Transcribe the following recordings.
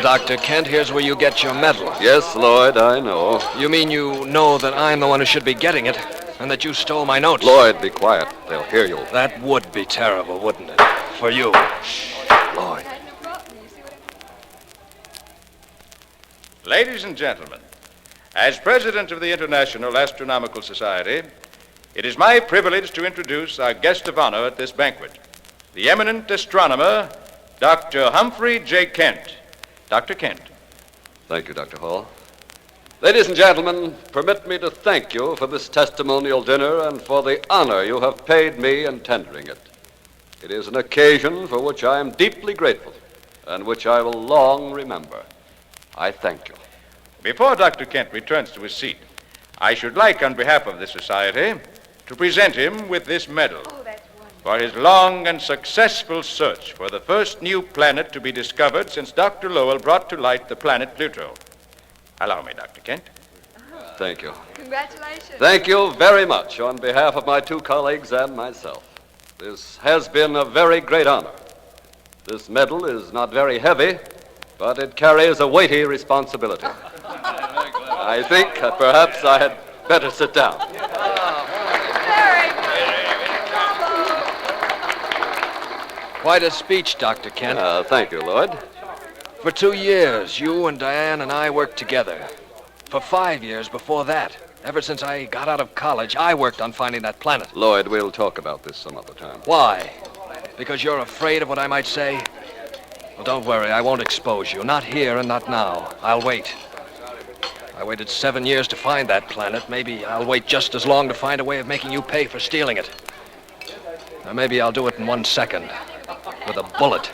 Dr. Kent, here's where you get your medal. Yes, Lloyd, I know. You mean you know that I'm the one who should be getting it, and that you stole my notes? Lloyd, be quiet. They'll hear you. That would be terrible, wouldn't it? For you. Lloyd. Ladies and gentlemen, as president of the International Astronomical Society, it is my privilege to introduce our guest of honor at this banquet, the eminent astronomer, Dr. Humphrey J. Kent. Dr. Kent. Thank you, Dr. Hall. Ladies and gentlemen, permit me to thank you for this testimonial dinner and for the honor you have paid me in tendering it. It is an occasion for which I am deeply grateful and which I will long remember. I thank you. Before Dr. Kent returns to his seat, I should like, on behalf of the Society, to present him with this medal for his long and successful search for the first new planet to be discovered since Dr. Lowell brought to light the planet Pluto. Allow me, Dr. Kent. Thank you. Congratulations. Thank you very much on behalf of my two colleagues and myself. This has been a very great honor. This medal is not very heavy, but it carries a weighty responsibility. I think perhaps I had better sit down. Quite a speech, Dr. Kent. Thank you, Lloyd. For 2 years, you and Diane and I worked together. For 5 years before that, ever since I got out of college, I worked on finding that planet. Lloyd, we'll talk about this some other time. Why? Because you're afraid of what I might say? Well, don't worry, I won't expose you. Not here and not now. I'll wait. I waited 7 years to find that planet. Maybe I'll wait just as long to find a way of making you pay for stealing it. Or maybe I'll do it in 1 second. With a bullet.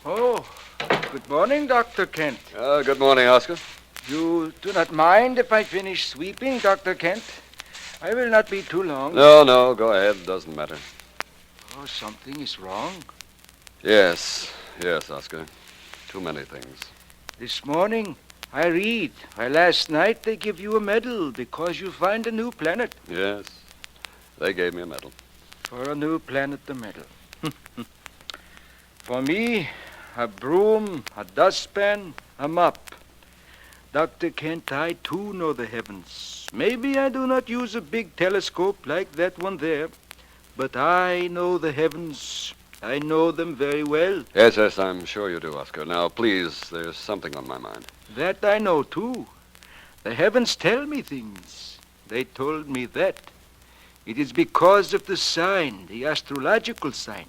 Oh, good morning, Dr. Kent. Good morning, Oscar. You do not mind if I finish sweeping, Dr. Kent? I will not be too long. No, go ahead. Doesn't matter. Oh, something is wrong. Yes, Oscar. Too many things. This morning, I read, why last night they give you a medal because you find a new planet. Yes, they gave me a medal. For a new planet, the medal. For me, a broom, a dustpan, a mop. Dr. Kent, I too know the heavens. Maybe I do not use a big telescope like that one there, but I know the heavens. I know them very well. Yes, I'm sure you do, Oscar. Now, please, there's something on my mind. That I know too. The heavens tell me things. They told me that. It is because of the sign, the astrological sign.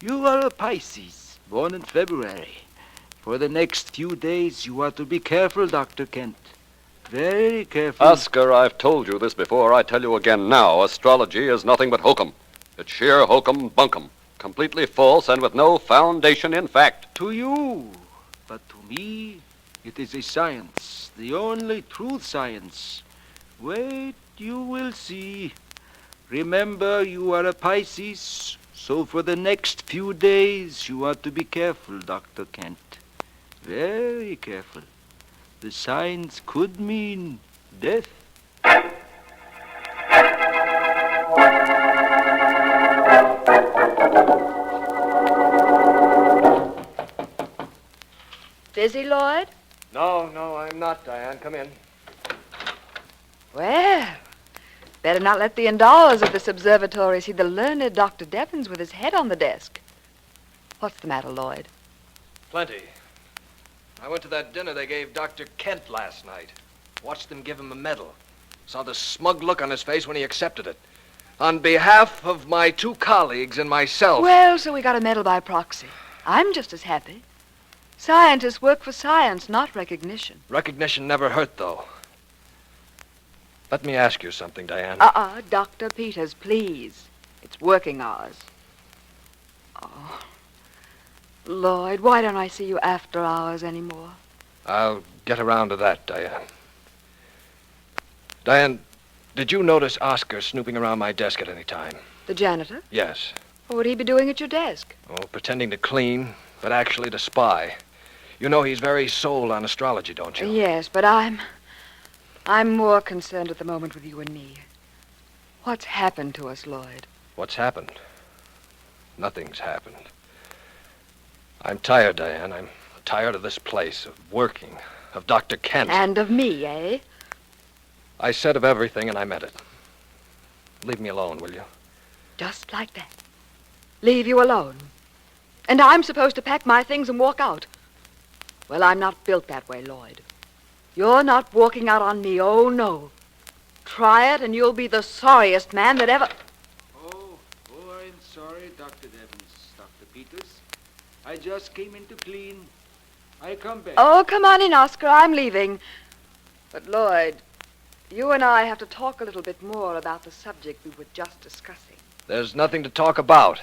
You are a Pisces, born in February. For the next few days, you are to be careful, Dr. Kent. Very careful. Oscar, I've told you this before. I tell you again now. Astrology is nothing but hokum. It's sheer hokum bunkum. Completely false and with no foundation in fact. To you. But to me, it is a science. The only true science. Wait, you will see. Remember, you are a Pisces. So for the next few days, you are to be careful, Dr. Kent. Very careful. The signs could mean death. Busy, Lloyd? No, I'm not, Diane. Come in. Well, better not let the indoors of this observatory see the learned Dr. Devons with his head on the desk. What's the matter, Lloyd? Plenty. I went to that dinner they gave Dr. Kent last night. Watched them give him a medal. Saw the smug look on his face when he accepted it. On behalf of my two colleagues and myself... Well, so we got a medal by proxy. I'm just as happy. Scientists work for science, not recognition. Recognition never hurt, though. Let me ask you something, Diane. Dr. Peters, please. It's working hours. Oh... Lloyd, why don't I see you after hours anymore? I'll get around to that, Diane. Diane, did you notice Oscar snooping around my desk at any time? The janitor? Yes. What would he be doing at your desk? Oh, pretending to clean, but actually to spy. You know he's very sold on astrology, don't you? Yes, but I'm more concerned at the moment with you and me. What's happened to us, Lloyd? What's happened? Nothing's happened. I'm tired, Diane. I'm tired of this place, of working, of Dr. Kent. And of me, eh? I said of everything, and I meant it. Leave me alone, will you? Just like that. Leave you alone. And I'm supposed to pack my things and walk out. Well, I'm not built that way, Lloyd. You're not walking out on me, oh no. Try it and you'll be the sorriest man that ever... Oh, I'm sorry, Dr. Evans, Dr. Peters. I just came in to clean. I come back. Oh, come on in, Oscar. I'm leaving. But, Lloyd, you and I have to talk a little bit more about the subject we were just discussing. There's nothing to talk about.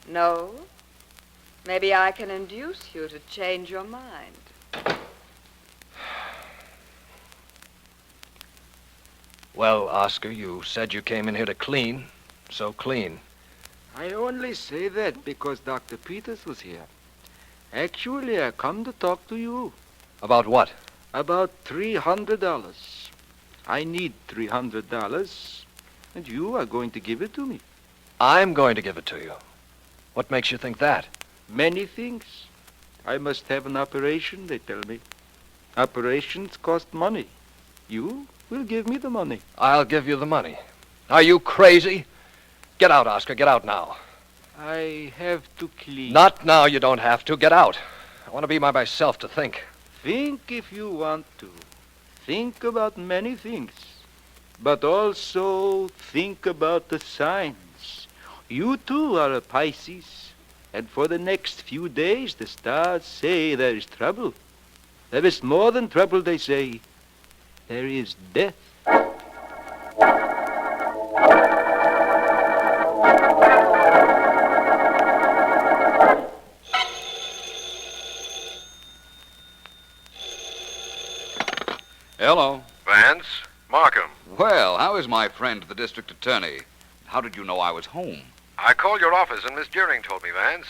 No? Maybe I can induce you to change your mind. Well, Oscar, you said you came in here to clean, so clean. I only say that because Dr. Peters was here. Actually, I come to talk to you. About what? About $300. I need $300, and you are going to give it to me. I'm going to give it to you. What makes you think that? Many things. I must have an operation, they tell me. Operations cost money. You will give me the money. I'll give you the money. Are you crazy? Get out, Oscar. Get out now. I have to clean. Not now. You don't have to. Get out. I want to be by myself to think. Think if you want to. Think about many things. But also think about the signs. You too are a Pisces. And for the next few days, the stars say there is trouble. There is more than trouble, they say. There is death. Hello. Vance? Markham. Well, how is my friend, the district attorney? How did you know I was home? I called your office and Miss Deering told me, Vance.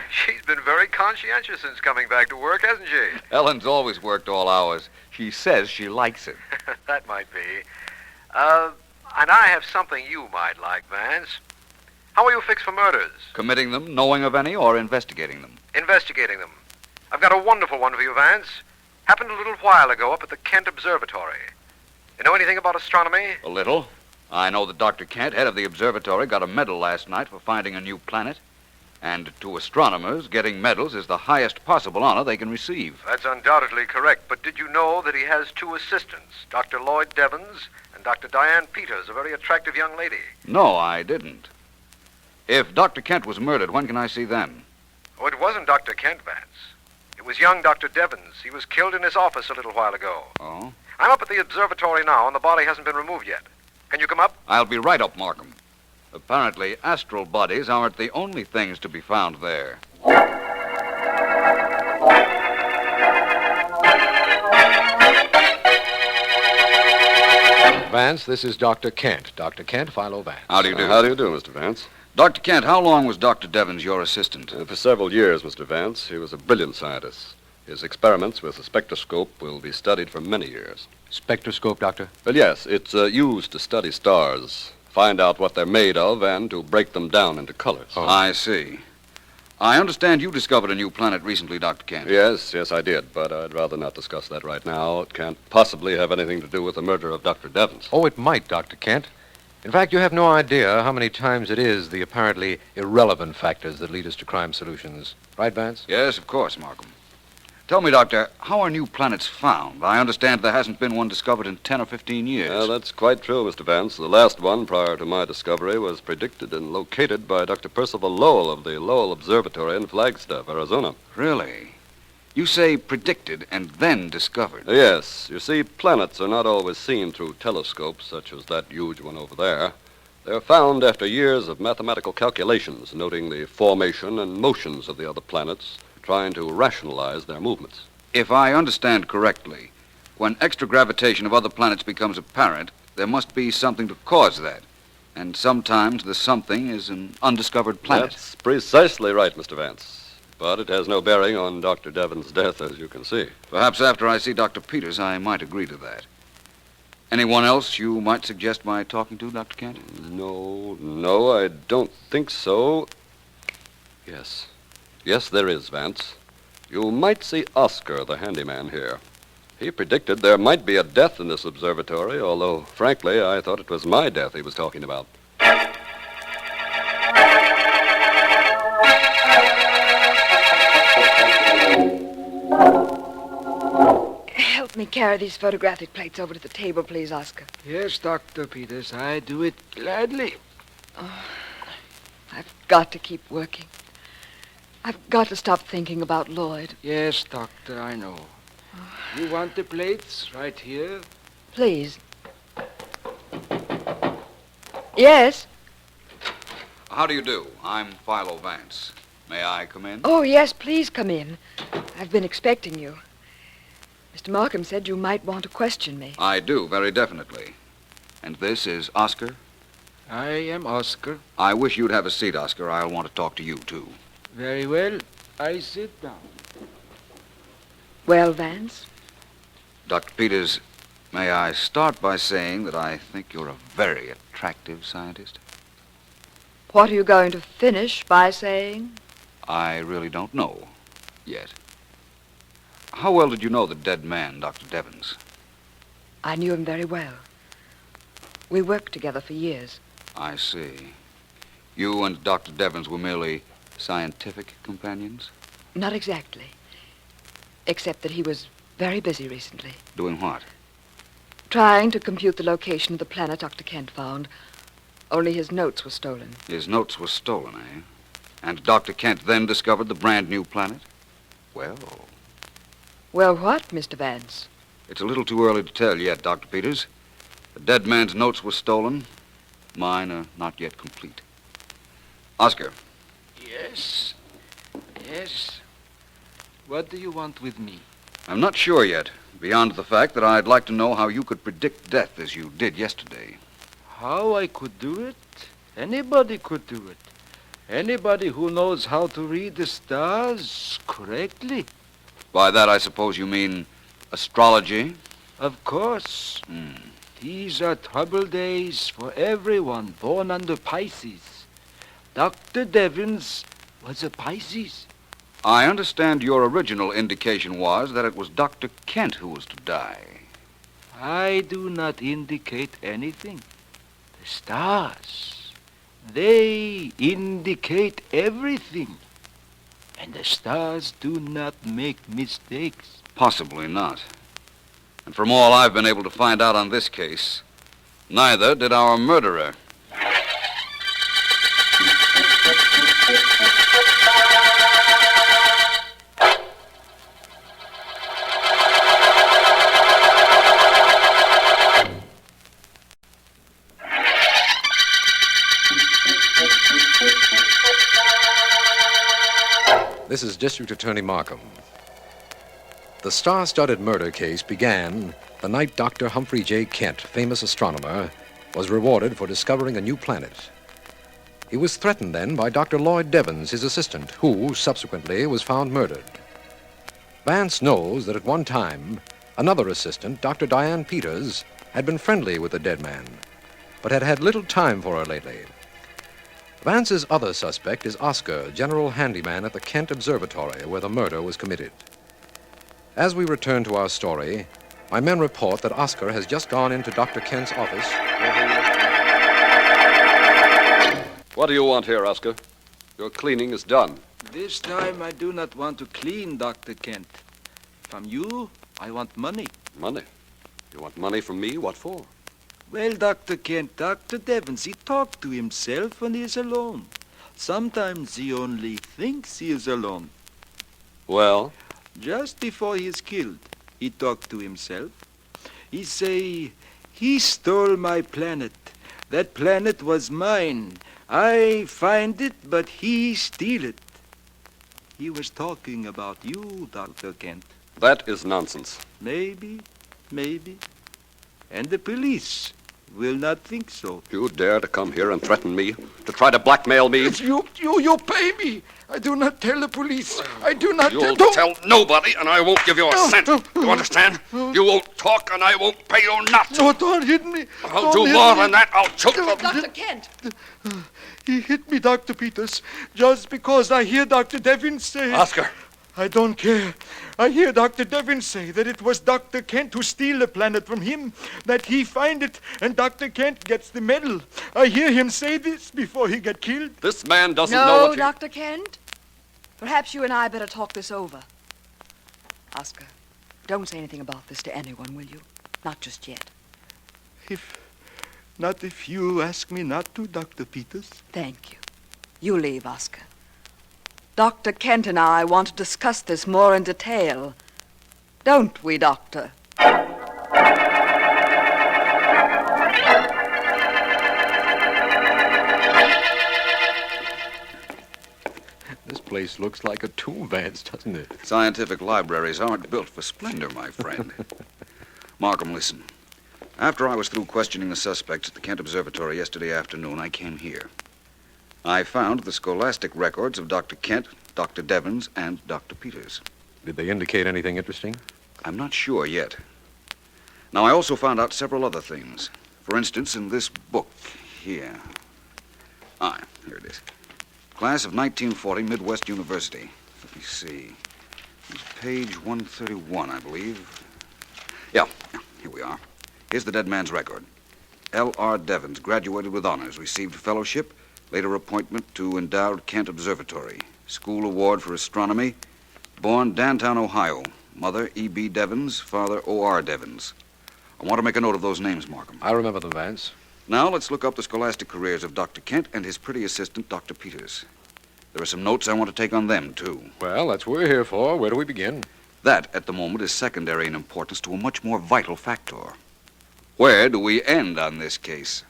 She's been very conscientious since coming back to work, hasn't she? Ellen's always worked all hours. She says she likes it. That might be. And I have something you might like, Vance. How are you fixed for murders? Committing them, knowing of any, or investigating them? Investigating them. I've got a wonderful one for you, Vance. Happened a little while ago up at the Kent Observatory. You know anything about astronomy? A little. I know that Dr. Kent, head of the observatory, got a medal last night for finding a new planet. And to astronomers, getting medals is the highest possible honor they can receive. That's undoubtedly correct, but did you know that he has two assistants, Dr. Lloyd Devons and Dr. Diane Peters, a very attractive young lady? No, I didn't. If Dr. Kent was murdered, when can I see them? Oh, it wasn't Dr. Kent, Vance. It was young Dr. Devons. He was killed in his office a little while ago. Oh? I'm up at the observatory now, and the body hasn't been removed yet. Can you come up? I'll be right up, Markham. Apparently, astral bodies aren't the only things to be found there. Vance, this is Dr. Kent. Dr. Kent, Philo Vance. How do you do? How do you do, Mr. Vance? Dr. Kent, how long was Dr. Devons your assistant? For several years, Mr. Vance. He was a brilliant scientist. His experiments with the spectroscope will be studied for many years. Spectroscope, Doctor? Well, yes, it's used to study stars, find out what they're made of, and to break them down into colors. Oh. I see. I understand you discovered a new planet recently, Dr. Kent. Yes, I did, but I'd rather not discuss that right now. It can't possibly have anything to do with the murder of Dr. Devons. Oh, it might, Dr. Kent. In fact, you have no idea how many times it is the apparently irrelevant factors that lead us to crime solutions. Right, Vance? Yes, of course, Markham. Tell me, Doctor, how are new planets found? I understand there hasn't been one discovered in 10 or 15 years. Well, that's quite true, Mr. Vance. The last one, prior to my discovery, was predicted and located by Dr. Percival Lowell of the Lowell Observatory in Flagstaff, Arizona. Really? You say predicted and then discovered. Yes. You see, planets are not always seen through telescopes, such as that huge one over there. They're found after years of mathematical calculations, noting the formation and motions of the other planets, trying to rationalize their movements. If I understand correctly, when extra gravitation of other planets becomes apparent, there must be something to cause that. And sometimes the something is an undiscovered planet. That's precisely right, Mr. Vance. But it has no bearing on Dr. Devon's death, as you can see. Perhaps after I see Dr. Peters, I might agree to that. Anyone else you might suggest my talking to, Dr. Kent? No, I don't think so. Yes, there is, Vance. You might see Oscar, the handyman here. He predicted there might be a death in this observatory, although, frankly, I thought it was my death he was talking about. Help me carry these photographic plates over to the table, please, Oscar. Yes, Dr. Peters, I do it gladly. I've got to keep working. I've got to stop thinking about Lloyd. Yes, Doctor, I know. You want the plates right here? Please. Yes? How do you do? I'm Philo Vance. May I come in? Oh, yes, please come in. I've been expecting you. Mr. Markham said you might want to question me. I do, very definitely. And this is Oscar? I am Oscar. I wish you'd have a seat, Oscar. I'll want to talk to you, too. Very well. I sit down. Well, Vance? Dr. Peters, may I start by saying that I think you're a very attractive scientist? What are you going to finish by saying? I really don't know yet. How well did you know the dead man, Dr. Devons? I knew him very well. We worked together for years. I see. You and Dr. Devons were merely scientific companions? Not exactly. Except that he was very busy recently. Doing what? Trying to compute the location of the planet Dr. Kent found. Only his notes were stolen. His notes were stolen, eh? And Dr. Kent then discovered the brand new planet? Well... Well, what, Mr. Vance? It's a little too early to tell yet, Dr. Peters. The dead man's notes were stolen. Mine are not yet complete. Oscar. Yes. Yes. What do you want with me? I'm not sure yet, beyond the fact that I'd like to know how you could predict death as you did yesterday. How I could do it? Anybody could do it. Anybody who knows how to read the stars correctly. By that, I suppose you mean astrology? Of course. These are troubled days for everyone born under Pisces. Dr. Devons was a Pisces. I understand your original indication was that it was Dr. Kent who was to die. I do not indicate anything. The stars, they indicate everything. And the stars do not make mistakes. Possibly not. And from all I've been able to find out on this case, neither did our murderer. This is District Attorney Markham. The star-studded murder case began the night Dr. Humphrey J. Kent, famous astronomer, was rewarded for discovering a new planet. He was threatened then by Dr. Lloyd Devons, his assistant, who subsequently was found murdered. Vance knows that at one time, another assistant, Dr. Diane Peters, had been friendly with the dead man, but had had little time for her lately. Vance's other suspect is Oscar, general handyman at the Kent Observatory, where the murder was committed. As we return to our story, my men report that Oscar has just gone into Dr. Kent's office. What do you want here, Oscar? Your cleaning is done. This time I do not want to clean, Dr. Kent. From you, I want money. Money? You want money from me? What for? Well, Dr. Kent, Dr. Devons, he talks to himself when he is alone. Sometimes he only thinks he is alone. Well? Just before he is killed, he talked to himself. He say, he stole my planet. That planet was mine. I find it, but he steal it. He was talking about you, Dr. Kent. That is nonsense. Maybe. And the police, will not think so. You dare to come here and threaten me? To try to blackmail me? You pay me. I do not tell the police. I do not You'll tell nobody, and I won't give you a cent. You understand? You won't talk, and I won't pay you nothing. No, don't hit me. I'll do more than that. I'll choke you. Dr. Kent! He hit me, Dr. Peters, just because I hear Dr. Devins say... Oscar. I don't care. I hear Dr. Devins say that it was Dr. Kent who steal the planet from him, that he find it, and Dr. Kent gets the medal. I hear him say this before he get killed. This man doesn't know No, what Dr. Kent. Perhaps you and I better talk this over. Oscar, don't say anything about this to anyone, will you? Not just yet. Not if you ask me not to, Dr. Peters. Thank you. You leave, Oscar. Dr. Kent and I want to discuss this more in detail. Don't we, Doctor? This place looks like a tomb, Vance, doesn't it? Scientific libraries aren't built for splendor, my friend. Markham, listen. After I was through questioning the suspects at the Kent Observatory yesterday afternoon, I came here. I found the scholastic records of Dr. Kent, Dr. Devins, and Dr. Peters. Did they indicate anything interesting? I'm not sure yet. Now, I also found out several other things. For instance, in this book here. Here it is. Class of 1940, Midwest University. Let me see. It's page 131, I believe. Yeah, here we are. Here's the dead man's record. L.R. Devins, graduated with honors, received fellowship, later appointment to endowed Kent Observatory, school award for astronomy, born Dantown, Ohio, mother E.B. Devins, father O.R. Devins. I want to make a note of those names, Markham. I remember them, Vance. Now let's look up the scholastic careers of Dr. Kent and his pretty assistant, Dr. Peters. There are some notes I want to take on them, too. Well, that's what we're here for. Where do we begin? That, at the moment, is secondary in importance to a much more vital factor. Where do we end on this case?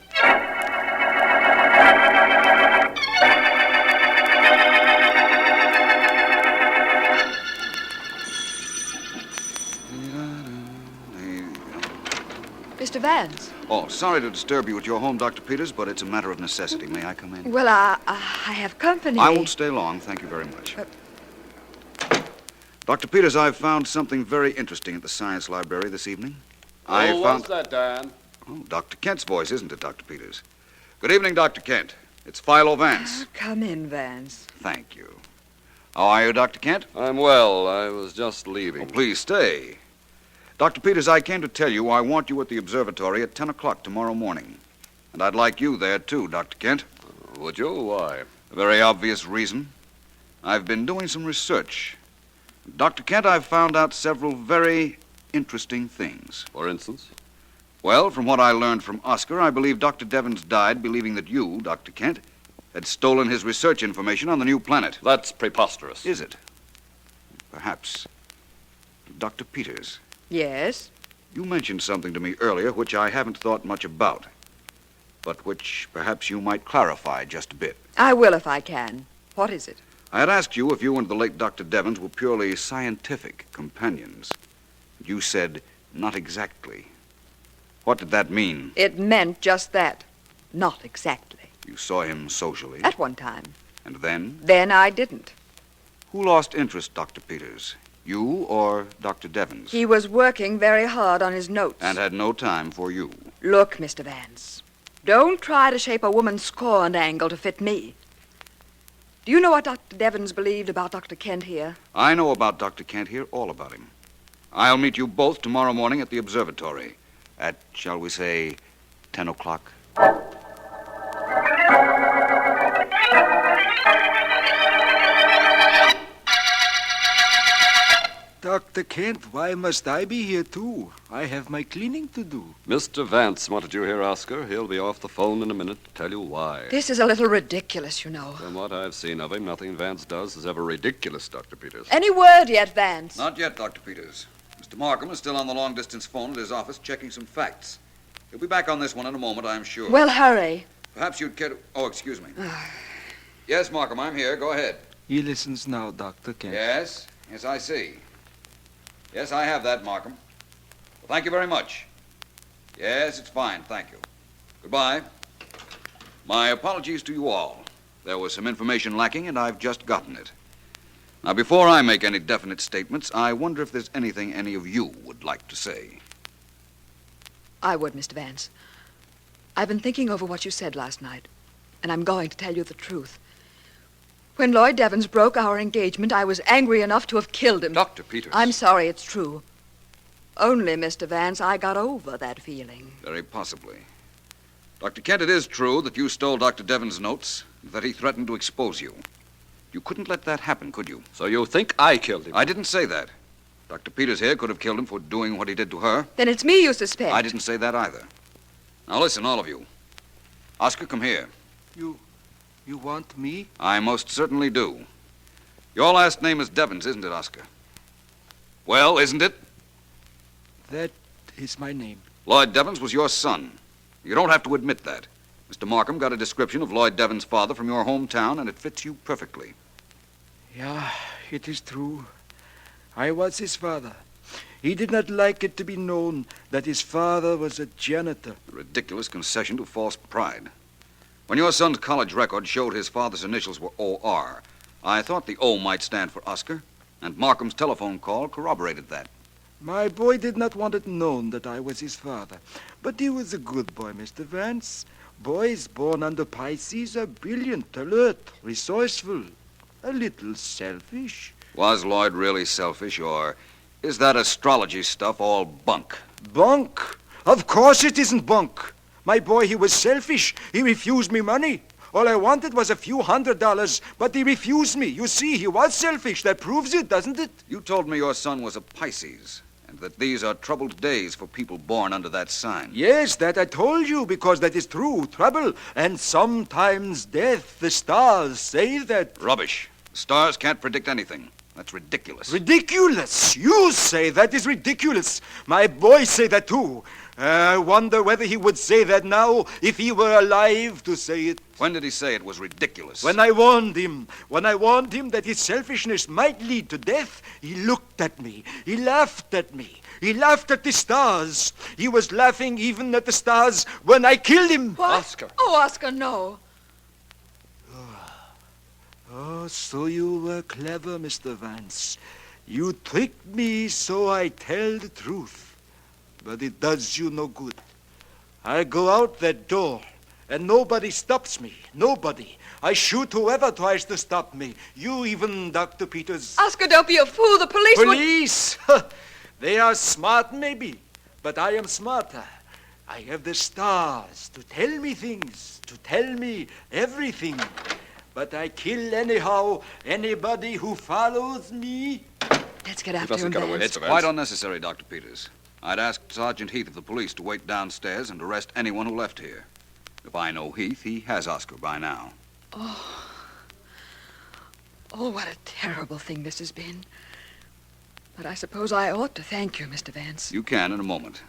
Mr. Vance. Oh, sorry to disturb you at your home, Dr. Peters, but it's a matter of necessity. May I come in? Well, I have company. I won't stay long. Thank you very much. Dr. Peters, I've found something very interesting at the science library this evening. What's that, Dan? Oh, Dr. Kent's voice, isn't it, Dr. Peters? Good evening, Dr. Kent. It's Philo Vance. Come in, Vance. Thank you. How are you, Dr. Kent? I'm well. I was just leaving. Oh, please stay. Dr. Peters, I came to tell you I want you at the observatory at 10 o'clock tomorrow morning. And I'd like you there, too, Dr. Kent. Would you? Why? A very obvious reason. I've been doing some research. Dr. Kent, I've found out several very interesting things. For instance? Well, from what I learned from Oscar, I believe Dr. Devins died believing that you, Dr. Kent, had stolen his research information on the new planet. That's preposterous. Is it? Perhaps. Dr. Peters. Yes? You mentioned something to me earlier which I haven't thought much about, but which perhaps you might clarify just a bit. I will if I can. What is it? I had asked you if you and the late Dr. Devins were purely scientific companions. You said, not exactly. What did that mean? It meant just that. Not exactly. You saw him socially? At one time. And then? Then I didn't. Who lost interest, Dr. Peters? You or Dr. Devins? He was working very hard on his notes. And had no time for you. Look, Mr. Vance, don't try to shape a woman's scorn angle to fit me. Do you know what Dr. Devins believed about Dr. Kent here? I know about Dr. Kent here, all about him. I'll meet you both tomorrow morning at the observatory at, shall we say, 10 o'clock. Dr. Kent, why must I be here, too? I have my cleaning to do. Mr. Vance wanted you here, Oscar. He'll be off the phone in a minute to tell you why. This is a little ridiculous, you know. From what I've seen of him, nothing Vance does is ever ridiculous, Dr. Peters. Any word yet, Vance? Not yet, Dr. Peters. Mr. Markham is still on the long-distance phone at his office checking some facts. He'll be back on this one in a moment, I'm sure. Well, hurry. Perhaps you'd care to... Oh, excuse me. Yes, Markham, I'm here. Go ahead. He listens now, Dr. Kent. Yes? Yes, I see. Yes, I have that, Markham. Well, thank you very much. Yes, it's fine, thank you. Goodbye. My apologies to you all. There was some information lacking, and I've just gotten it. Now, before I make any definite statements, I wonder if there's anything any of you would like to say. I would, Mr. Vance. I've been thinking over what you said last night, and I'm going to tell you the truth. When Lloyd Devons broke our engagement, I was angry enough to have killed him. Dr. Peters. I'm sorry, it's true. Only, Mr. Vance, I got over that feeling. Very possibly. Dr. Kent, it is true that you stole Dr. Devon's notes, that he threatened to expose you. You couldn't let that happen, could you? So you think I killed him? I didn't say that. Dr. Peters here could have killed him for doing what he did to her. Then it's me you suspect. I didn't say that either. Now listen, all of you. Oscar, come here. You want me? I most certainly do. Your last name is Devons, isn't it, Oscar? Well, isn't it? That is my name. Lloyd Devons was your son. You don't have to admit that. Mr. Markham got a description of Lloyd Devons' father from your hometown, and it fits you perfectly. Yeah, it is true. I was his father. He did not like it to be known that his father was a janitor. A ridiculous concession to false pride. When your son's college record showed his father's initials were O.R., I thought the O might stand for Oscar, and Markham's telephone call corroborated that. My boy did not want it known that I was his father, but he was a good boy, Mr. Vance. Boys born under Pisces are brilliant, alert, resourceful, a little selfish. Was Lloyd really selfish, or is that astrology stuff all bunk? Bunk? Of course it isn't bunk. My boy, he was selfish. He refused me money. All I wanted was a few $100, but he refused me. You see, he was selfish. That proves it, doesn't it? You told me your son was a Pisces, and that these are troubled days for people born under that sign. Yes, that I told you, because that is true. Trouble, and sometimes death. The stars say that. Rubbish. The stars can't predict anything. That's ridiculous. Ridiculous? You say that is ridiculous. My boy say that too. I wonder whether he would say that now if he were alive to say it. When did he say it was ridiculous? When I warned him. When I warned him that his selfishness might lead to death, he looked at me. He laughed at me. He laughed at the stars. He was laughing even at the stars when I killed him. What? Oscar. Oh, Oscar, no. Oh, so you were clever, Mr. Vance. You tricked me so I tell the truth. But it does you no good. I go out that door, and nobody stops me. Nobody. I shoot whoever tries to stop me. You even, Dr. Peters. Oscar, don't be a fool. The police will... Police? They are smart, maybe. But I am smarter. I have the stars to tell me things, to tell me everything. But I kill anyhow anybody who follows me. Let's get after mustn't him, get away. Vance. It's quite unnecessary, Dr. Peters. I'd asked Sergeant Heath of the police to wait downstairs and arrest anyone who left here. If I know Heath, he has Oscar by now. Oh, what a terrible thing this has been. But I suppose I ought to thank you, Mr. Vance. You can in a moment.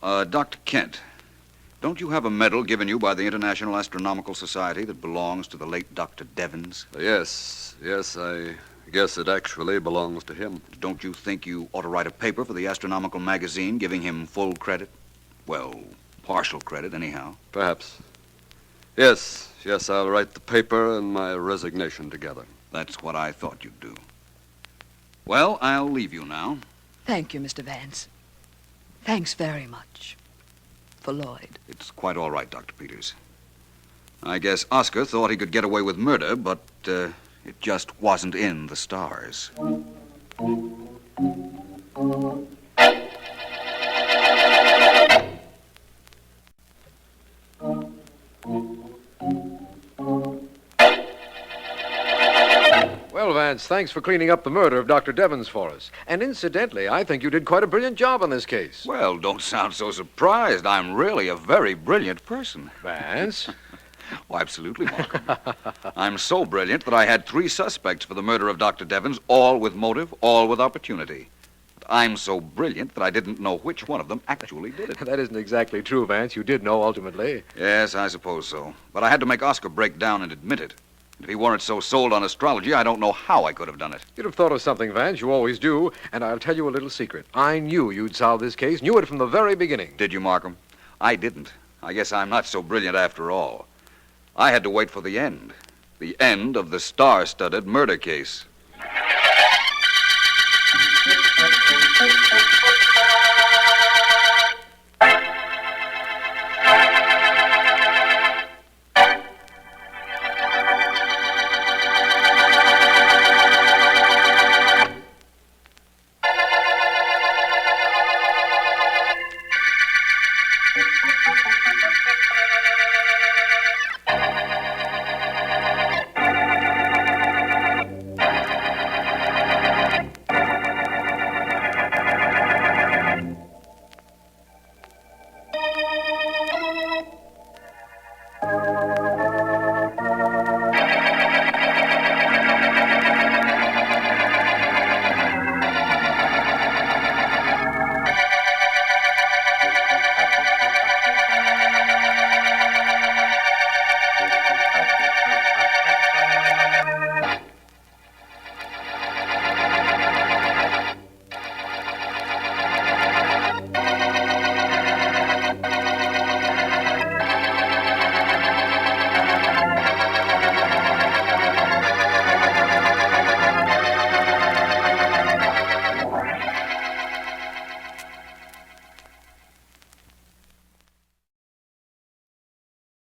Dr. Kent, don't you have a medal given you by the International Astronomical Society that belongs to the late Dr. Devons? Yes, I guess it actually belongs to him. Don't you think you ought to write a paper for the astronomical magazine giving him full credit? Well, partial credit, anyhow. Perhaps. Yes, I'll write the paper and my resignation together. That's what I thought you'd do. Well, I'll leave you now. Thank you, Mr. Vance. Thanks very much. For Lloyd. It's quite all right, Dr. Peters. I guess Oscar thought he could get away with murder, but it just wasn't in the stars. Well, Vance, thanks for cleaning up the murder of Dr. Devons for us. And incidentally, I think you did quite a brilliant job on this case. Well, don't sound so surprised. I'm really a very brilliant person. Vance? Oh, absolutely, Markham. I'm so brilliant that I had 3 suspects for the murder of Dr. Devons, all with motive, all with opportunity. But I'm so brilliant that I didn't know which one of them actually did it. That isn't exactly true, Vance. You did know ultimately. Yes, I suppose so. But I had to make Oscar break down and admit it. If he weren't so sold on astrology, I don't know how I could have done it. You'd have thought of something, Vance. You always do. And I'll tell you a little secret. I knew you'd solve this case. Knew it from the very beginning. Did you, Markham? I didn't. I guess I'm not so brilliant after all. I had to wait for the end of the star-studded murder case.